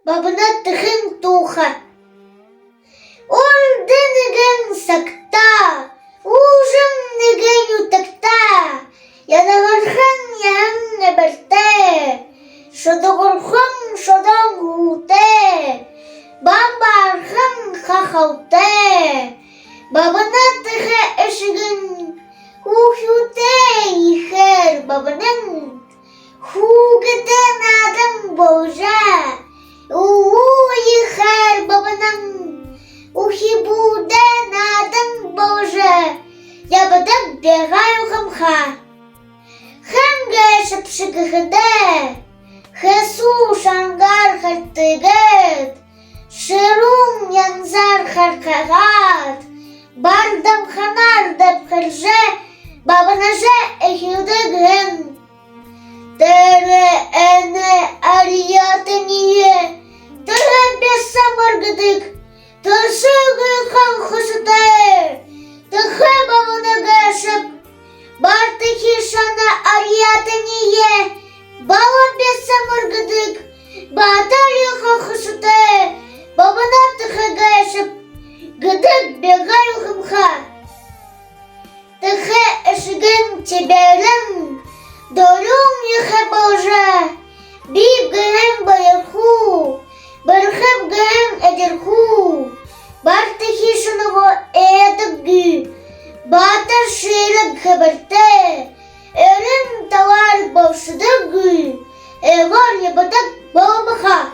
babına tıkın tuha. Ol denigen sakta, ужин нигеню такта, я на верхан я не берте, що до горхан, що до гуте, баба архан хахауте, бабана тихе ешеген, ухюте їхер бабанен, хугете надам боже, їхер бабанен, ухібуде надам боже, я бадам бігаю хамха. Ханге шапшигхде, хесу шангар хартигет, ширум янзар харкагат, бардам ханар дебхерже, бабанаже ехюдеген. Тере ене аріятеніє, тере беса маргадик, ташиги хан хосите, тахе бабанагешеп, Бартихи шана аріятеніє, бала беса маргадик, баталія хахашуте, бабана тихе гешеп, гидик бігаю хамха. Тихе ешеген чебелем, долюм їхе боже, біб гем баярху, бархеб гем едерху, бартихи шаного едагü, Bata şiirlik haberte, erin tavar başıdıgü, evar yabadak babaka.